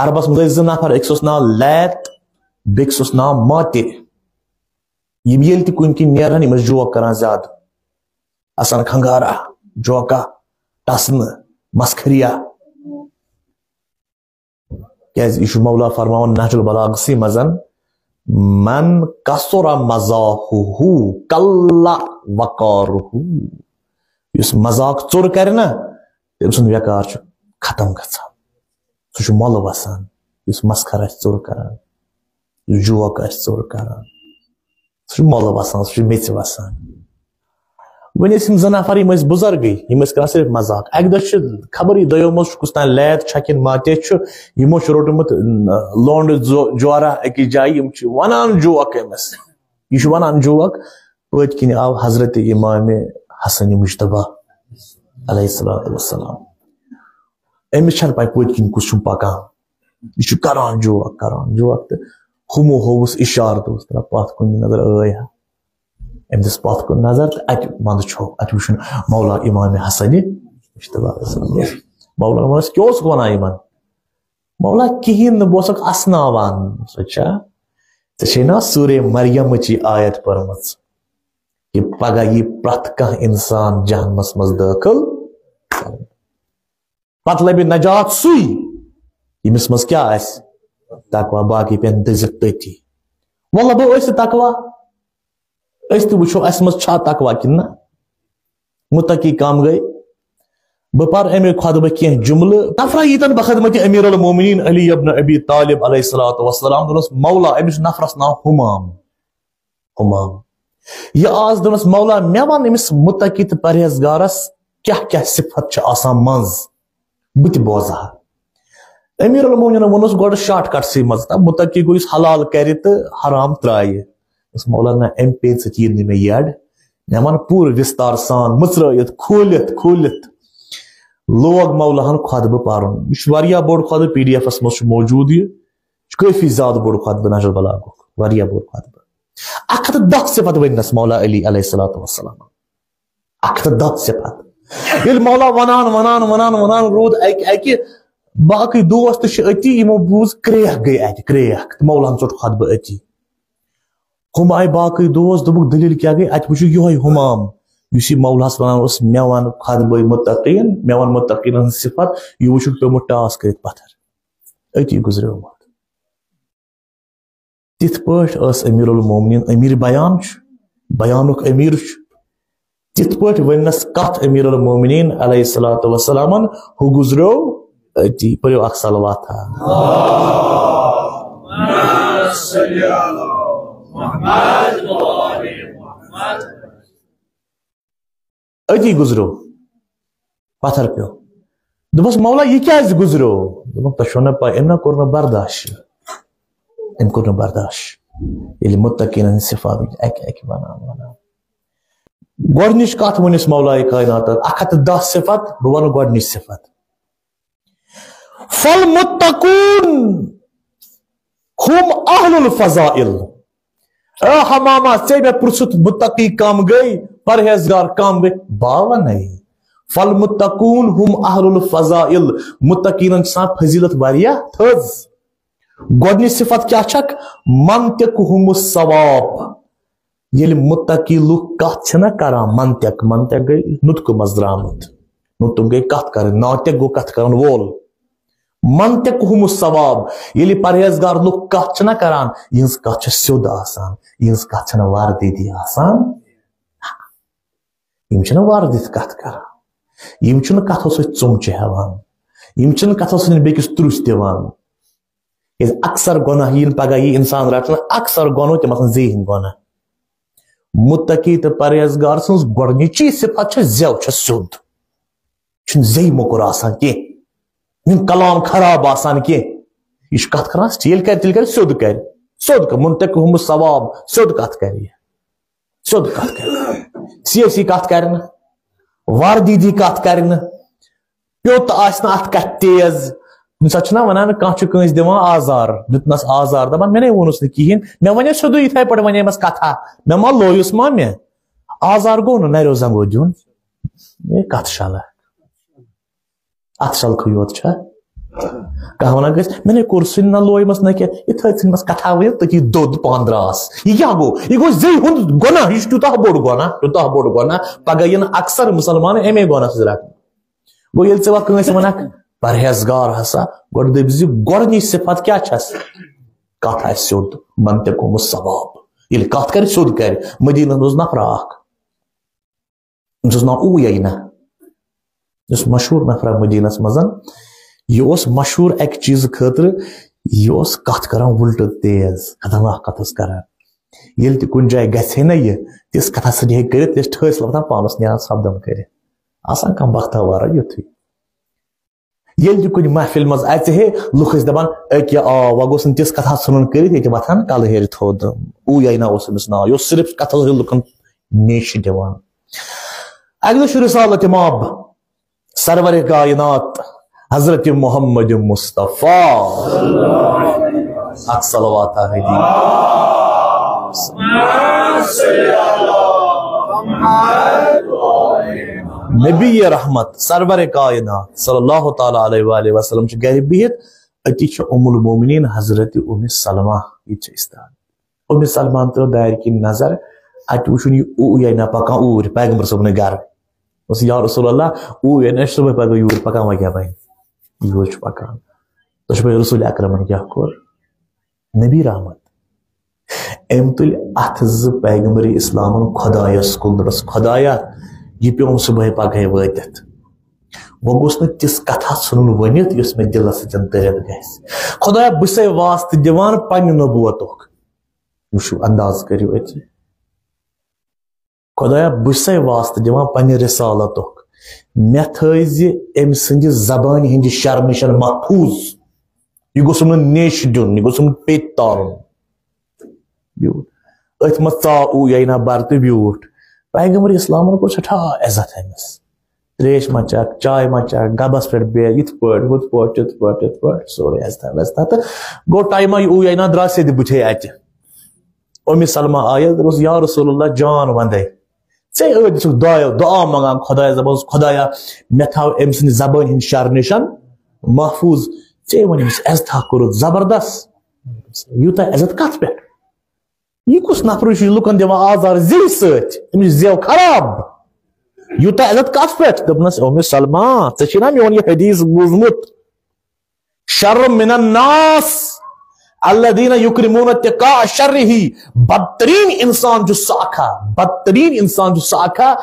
Arabs مز زٕ نفر أکِس اوس ناو لیت بیٚکِس اوس ناو ماتے یِم ییٚلہِ تہِ کُنہِ کِنۍ نیرہن یِم ٲسۍ جوک کران زیادٕ آسان کھنگارا جوکا ٹسنہٕ مسخریا کیازِ یہِ چھُ مولا فرماوان نہج البلاغسٕے منٛز من کثر مزاحُہ قل وقارُہ یُس مذاق ژوٚر کرِ نا تٔمۍ سُنٛد وقار چھُ ختم گژھان سُہ چھُ مۄلہٕ وسان یُس مسخر آسہِ ژوٚر کران یُس جوک آسہِ ژوٚر کران سُہ چھُ مۄلہٕ وسان سُہ چھُ میٚژِ وسان وۄنۍ ٲسۍ یِم زٕ نفر یِم ٲسۍ بُزرگٕے یِم ٲسۍ کران صرف مذاق اکہِ دۄہ چھِ خبرٕے دۄیو منٛز چھُ کُس تام لیت چھا کِنہٕ ماتے چھُ یِمو چھُ روٚٹمُت لونڈٕ جورا أکِس جایہِ یِم چھِ ونان جوک أمِس یہِ چھُ ونان جوک پٔتۍ کِنۍ آو حضرت امام حسن مجتبیٰ علیہ الصلوۃ والسلام أمِس چھنہٕ پاے پٔتۍ کِنۍ کُس چھُم پکان یہِ چھُ کران جوک تہٕ ہُمو ہووُس اشارٕ دوٚپُس ترا پتھ کُن نظر ٲے ہا أمۍ دِژ پتھ کُن نظر تہٕ اتہِ منٛزٕ چھُ اتہِ وٕچھُن مولا امام حسن مجتبیٰ مولا ووٚنُس کیٛاہ اوسُکھ ونان یِمن مولا کہیٖنۍ نہٕ بہٕ اوسکھ اسناوان سۄ ژےٚ چھے نا سورہ مریمٕچ یہِ آیت پٔرمٕژ کہ پگاہ یی پرٛٮ۪تھ کانٛہہ انسان جہنمس منٛز دٲخل پتہٕ لبہِ نجات سُے ییٚمِس منٛز کیٛاہ آسہِ تقوا باقٕے پیٚن دٔزِتھ تٔتی وۄنۍ لبو أسۍ تہِ تقوا أسۍ تہِ وٕچھو اسہِ منٛز چھا تقوا کِنہٕ نہ متقی کم گٔے بہٕ پرٕ امی خۄطبہٕ کینٛہہ جملہٕ نفرا ییٖتن بخدمت امیر المومنین علی ابن ابی طالب علیہ الصلوۃ والسلام دوٚپنس مولا أمِس نفرس ناو ہمام یہ آز دوٚپنس مولا مےٚ ون أمِس متقی تہٕ پرہیزگارس کیٛاہ کیٛاہ صفت چھِ آسان منٛز بہٕ تہِ بوزٕ ہا امیر المومنین ووٚنُس گۄڈٕ شاٹ کٹسٕے منٛز متقی گوٚو یُس حلال کرِ تہٕ حرام ترایہِ مولا نہ امہِ پیٚیہِ سۭتۍ یی نہٕ مےٚ یڈ مےٚ ون پوٗرٕ وِستار سان مٕژرٲیِتھ کھوٗلِتھ لوگ مولاہن خۄطبہٕ پرُن یہِ چھُ واریاہ بوٚڑ خۄطبہٕ پی ڈی ایفس منٛز چھُ موجوٗد یہِ چھُ کٲفی زیادٕ بوٚڑ خۄطبہٕ نہج البلاغُک واریاہ بوٚڑ خۄطبہٕ 110 صفت ؤنِنس مولا علی علیہ الصلوۃ والسلام 110 صفت ییٚلہِ مولا ونان روٗد اکہِ باقٕے دوس تہِ چھِ أتی یِمو بوٗز کرٛیکھ گٔے اتہِ کرٛیکھ تہٕ مولاہن ژوٚٹ خۄطبہٕ أتی ہُم آیہِ باقٕے دوس دوٚپُکھ دٔلیٖل کیٛاہ گٔے اتہِ وٕچھو یِہوے ہُمام یُس یہِ مولاہس ونان اوس مےٚ ون خۄطبہٕ متقیٖن مےٚ ون متقیٖن ہٕنٛز صفت یہِ وٕچھُکھ پیومُت ٹاس کٔرِتھ پتھر أتی گُزریومُت تِتھ پٲٹھۍ ٲس امیر المومنین امیر بیان چھُ بیانُک امیر چھُ تِتھ پٲٹھۍ ؤننس کتھ امیر المومنین علیہ الصلوۃ والسلامن ہُہ گُزریو أتی پٔرِو اکھ صلواتھا أتی گُزریو پتھر پیو دوٚپُس مولا یہِ کیازِ گُزریو دوٚپُن تۄہہِ چھو نہ پاے أمۍ نہ کوٚر نہٕ برداشت أمۍ کوٚر نہٕ برداشت ییٚلہِ متقیٖن ہٕنٛدۍ صفات اکہِ ونان گۄڈنِچ کتھ ؤنِس مولایہِ کائنات 110 صفت بہٕ ونہٕ گۄڈنِچ صفت فالمتقون ہم اہل الفضائل ہماما ژےٚ مےٚ پرژھُتھ متقی کم گٔے پرہیزگار کم گٔے بہٕ ونے فالمتقون ہم اہل الفضائل متقیٖنن چھِ آسان فضیلت واریاہ تھٔز گۄڈنِچ صفت کیٛاہ چھکھ منطقہم الصواب ییٚلہِ متقی لُکھ کتھ چھِنہ کران منطق گٔے نُطقہٕ منٛز درامُت نُطق گٔے کتھ کرٕنۍ ناطق گوٚو کتھ کرن وول منطقہم الصواب ییٚلہِ پرہیزگار لُکھ کتھ چھِنہ کران یِہنٛز کتھ چھِ سیوٚد آسان یِہنٛز کتھ چھنہٕ وردیدی آسان یِم چھِنہٕ وردِتھ کتھ کران یِم چھِنہٕ کتھو سۭتۍ ژوٚمچہِ ہیوان یِم چھِنہٕ کتھو سۭتۍ بیٚکِس تُرُس دِوان کیازِ اکثر گۄناہ یِن پگاہ یی انسان رٹنہٕ اکثر گۄنو تِم آسان زے ہٕنٛدۍ گۄناہ متقی تہٕ پرہیزگار سٕنٛز گۄڈنِچی صفت چھِ زٮ۪و چھِ سیوٚد چھُنہٕ زے موٚکُر آسان کینٛہہ یِم کلام خراب آسان کینٛہہ یہِ چھُ کتھ کران ییٚلہِ کرِ تیٚلہِ کرِ سیوٚد کرِ سیوٚد منطقہم الصواب سیوٚد کتھ کرِ یہِ سیوٚد کتھ کرِ سیٲسی کتھ کرِ نہٕ وردیدی کتھ کرِ نہٕ پیوٚت آسہِ نہٕ اتھ کتھِ تیز کُنہِ ساتہٕ چھِنہ ونان کانٛہہ چھُ کٲنٛسہِ دِوان آزار دیُتنس آزار دپان مےٚ نے ووٚنُس نہٕ کہیٖنۍ مےٚ ونے سیوٚدُے یِتھے پٲٹھۍ ونے کتھا مےٚ ما لویُس ما مےٚ آزار گوٚو نہٕ نریو زنگو دیُن کتھ شلک اتھ شلکھٕے یوت چھا کہاں ونان گژھِ مےٚ نے کوٚر سُہ نہ لویمَس نہ کینٛہہ یہِ تھٲے ژھٕنمَس کتھا ؤنِتھ تٔتی دۄد پانٛدراس یہِ کیٛاہ گوٚو یہِ گوٚو زٮ۪وِ ہُنٛد گۄناہ یہِ چھُ تیوٗتاہ بوٚڑ گۄناہ پگاہ یِن اکثر مُسلمان اَمے گۄناہ سۭتۍ رٹنہٕ گوٚو ییٚلہِ ژٕ وۄنۍ کٲنٛسہِ وَنکھ پرہیزگار ہسا گۄڈٕ دٔپۍ زِ گۄڈنِچ صفت کیٛاہ چھس کتھ آسہِ سیوٚد منطقُم الصواب ییٚلہِ کتھ کرِ سیوٚد کرِ مدیٖنس منٛز نفرا اکھ أمِس اوس ناو اوٗیینا یُس مشہوٗر نفرا مدیٖنس منٛز یہ اوس مشہوٗر اکہِ چیٖزٕ خٲطرٕ یہ اوس کتھ کران وُلٹہٕ تیز خطرناک کتھ اوس کران ییٚلہِ تہِ کُنہِ جایہِ گژھِ ہے نا یہِ تِژھ کتھا سۭتۍ ہیٚکہِ کٔرِتھ تِژھ ٹھٲسۍ لبان پانس نیران سپدم کٔرِتھ آسان کانٛہہ بختہ وارا یُتھُے ییٚلہِ تہِ کُنہِ محفِل منٛز اژِ ہے لُکھ ٲسۍ دپان أکیاہ آ وۄنۍ گوٚژھ نہٕ تِژھ کتھا ژھٕنُن کٔرِتھ ییٚتہِ وۄتھان کلہٕ ہیرِ تھوٚد اوٗیینا اوس أمِس ناو یہِ اوس صرف کتھو سۭتۍ لُکن نیشہِ دِوان اکہِ دۄہ چھُ رسالت ماب سرور کائنات حضرت محمد مصطفیٰ اکھ صلوات نبی رحمت سرور کائنات صلی اللہ تعالیٰ علیہ وآلہ وسلم چھِ گرِ بِہِتھ أتی چھِ ام المومنین حضرت ام سلمہ یہِ چھِ استاد ام سلمہ ترٲو دارِ کِنۍ نظر اتہِ وٕچھُن یہِ اوٗیینا پکان اوٗرۍ پیغمبر صٲبنہِ گرٕ دوٚپُس یا رسول اللہ اوٗیینا چھُ صبحٲے پگاہ یوٗرۍ پکان وۄنۍ کیٛاہ بنہِ یوٗرۍ چھُ پکان دۄشوٕے رسول اکرمن کیٛاہ کوٚر نبی رحمت أمۍ تُلۍ اتھٕ زٕ پیغمبر اسلامن خۄدایس کُن دوٚپُس خۄدایا یہِ پیوم صبحٲے پگہٕے وٲتِتھ وۄنۍ گوٚژھ نہٕ تِژھ کتھا ژھٕنُن ؤنِتھ یُس مےٚ دِلس سۭتۍ تٔرِتھ گژھِ خۄدایا بہٕ چھسے واسطہٕ دِوان پننہِ نبوتُک وٕچھِو انداز کٔرِو أتھی خۄدایا بہٕ چھسے واسطہٕ دِوان پننہِ رسالتُک مےٚ تھٲیزِ أمۍ سٕنٛدِ زبانہِ ہٕنٛدِ شرٕ نِش محفوٗظ یہِ گوٚژھُم نہٕ نیشہِ دیُن یہِ گوٚژھُم پیٚتۍ تارُن بیوٗٹھ أتھۍ منٛز ژاو اوٗیینا بر تہٕ بیوٗٹھ پیغمبر اسلامن کوٚر سٮ۪ٹھاہ عزت أمِس تریش ما چکھ چاے ما چکھ گبس پٮ۪ٹھ بیٚہہ یِتھ پٲٹھۍ ہُتھ پٲٹھۍ تِتھ پٲٹھۍ تِتھ پٲٹھۍ سورُے عزتھا وزتھا تہٕ گوٚو ٹایما یہِ اوٗیینا درٛاو سیٚدِ بُتھے اتہِ ام سلمہ آیس دوٚپُس یا رسول اللہ جان ونٛدے ژےٚ ٲدۍ چھُکھ دعا منگان خۄدایس دپس خۄدایا مےٚ تھاو أمۍ سٕنٛدِ زبٲنۍ ہٕنٛدِ شرٕ نِش محفوٗظ ژےٚ وۄنۍ أمِس عزتھا کوٚرُتھ زبردست یوٗتاہ عزت کتھ پٮ۪ٹھ یہِ کُس نفر چھُ لُکن دِوان آزار زیوِ سۭتۍ أمِس زیو خراب یوٗتاہ عزت کتھ پٮ۪ٹھ دوٚپنس ام سلمہ ژےٚ چھُے نا میون یہِ حدیث بوٗزمُت شر من الناس الذین یکرمون اتقاء شرہ بدترین انسان چھُ سُہ اکھا بدترین انسان چھُ سُہ اکھا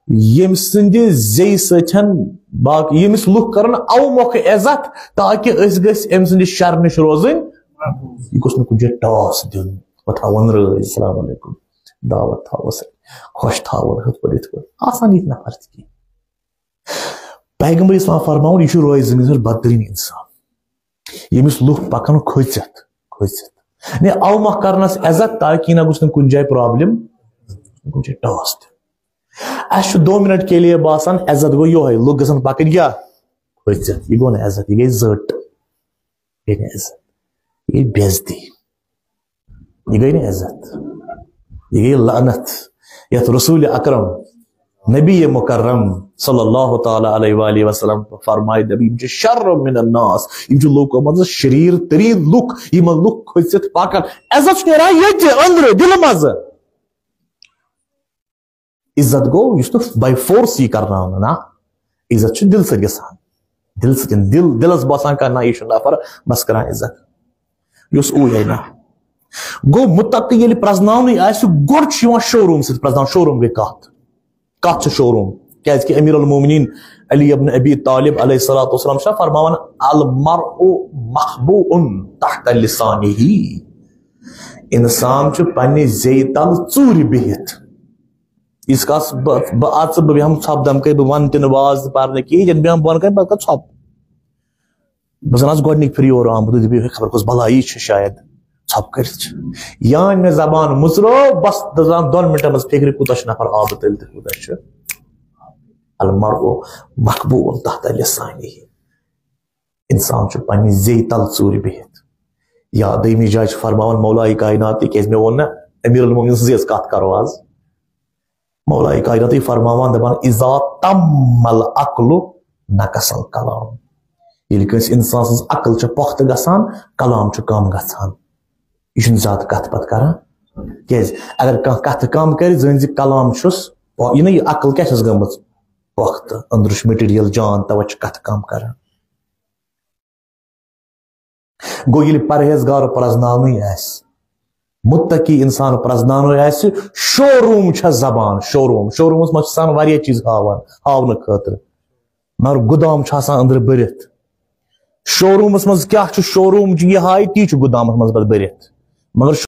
ییٚمہِ سٕنٛدِ زیٚیہِ سۭتۍ باقٕے ییٚمِس لُکھ کرن او مۄکھٕ عزت تاکہِ أسۍ گٔژھۍ أمۍ سٕنٛدِ شرٕ نِش روزٕنۍ یہِ گوٚژھ نہٕ کُنہِ جایہِ ٹاس دیُن بہٕ تھاوُن رٲضۍ السلام علیکم دعوت تھاوس خۄش تھاوُن ہُتھ پٲٹھۍ یِتھ پٲٹھۍ آسان یِتھ نفر تہِ کینٛہہ پیغمبر اسلام فرماوُن یہِ چھُ روزِ زٔمیٖنس پٮ۪ٹھ بدترین انسان ییٚمِس لُکھ پکن کھٔژِتھ نے او مۄکھ کرنس عزت تاکہِ یہِ نہ گوٚژھ نہٕ کُنہِ جایہِ پرابلم کُنہِ جایہِ ٹاس دیُن اسہِ چھُ 2 منٹ کے لیے باسان عزت گوٚو یِہوے لُکھ گژھن پکٕنۍ کیٛاہ کھٔژِتھ یہِ گوٚو نہٕ عزت یہِ گٔے زٔٹ یہِ گٔے نہٕ عزت یہِ گٔے بے عزتی یہِ گٔے نہٕ عزت یہِ گٔے لعنت یتھ رسول اکرم نبی مکرم صلی اللہ تعالیٰ علیہ وآلہ وسلم فرمائے دبی یِم چھِ شر من الناس یِم چھِ لوٗکو منٛز شریٖر تریٖن لُکھ یِمن لُکھ کھٔژِتھ پکان عزت چھُ نیران ییٚتہِ أنٛدرٕ دِلہٕ منٛزٕ عزت گوٚو یُس نہٕ باے فورس یی کرناونہٕ نہ عزت چھُ دِلہٕ سۭتۍ گژھان دِلہٕ سۭتۍ دِلس باسان کانٛہہ نہ یہِ چھُ نفر بس کران عزت یُس اوٗیینا گوٚو مُتقی ییٚلہِ پرزناونٕے آسہِ گۄڈٕ چھُ یِوان شو روٗم سۭتۍ پرزناونہٕ شو روٗم گٔے کتھ چھُ شو روٗم کیازِ کہِ امیر المومنین علی ابن ابی طالب علیہ الصلوۃ والسلام چھا فرماوان المرء محبوء تحت لسانہ انسان چھُ پننہِ زیٚیہِ تل ژوٗرِ بِہِتھ یٖتِس کالس بہٕ اژٕ بہٕ بیٚہمہٕ ژھۄپہٕ دمکے بہٕ ونہٕ تہِ نہٕ واز تہِ پرنہٕ کِہیٖنۍ ییٚلہِ بیٚہمہٕ بۄن کَنہِ پتہٕ کر ژھۄپہٕ بہٕ زن آسہٕ گۄڈنِکۍ پھِرِ یور آمُت تُہۍ دٔپِو خبر کۄس بلایی چھِ شاید ژھۄپہٕ کٔرِتھ چھِ یان مےٚ زبان مٕژرو بس دپان 2 منٹن منٛز فِکرِ کوٗتاہ چھُ نفر آبہٕ تٔلۍ تہٕ کوٗتاہ چھُ المرء محبوء تحت لسانہ انسان چھُ پننہِ زیٚیہِ تل ژوٗرِ بِہِتھ یا دوٚیمہِ جایہِ چھُ فرماوان مولایہِ کائنات تِکیازِ مےٚ ووٚن نہ امیر المومنین سٕنٛز کتھ کرو آز مولایہِ کائناتے فرماوان دپان اذا تم العقل نقص الکلام ییٚلہِ کٲنٛسہِ اِنسان سٕنٛز عقل چھِ پۄختہٕ گژھان کلام چھُ کم گژھان یہِ چھُنہٕ زیادٕ کتھ پتہٕ کران کیازِ اگر کانٛہہ کتھٕ کم کرِ زٲنۍ زِ کلام چھُس یہِ نہ یہِ عقل کیاہ چھس گٔمٕژ پۄختہٕ أنٛدرٕ چھُ مٹیٖریل جان توے چھُ کتھٕ کم کران گوٚو ییٚلہِ پرہیزگار پرزناونٕے آسہِ متقی انسان پرزناونٕے آسہِ شوروٗم چھےٚ زبان شوروٗمس منٛز چھِ آسان واریاہ چیٖز ہاونہٕ خٲطرٕ مگر گُدام چھُ آسان أنٛدرٕ بٔرِتھ شوروٗمس منٛز کیاہ چھُ شوروٗم چھُ یہِ ہایہِ تی چھُ گُدامس منٛز پتہٕ بٔرِتھ مگر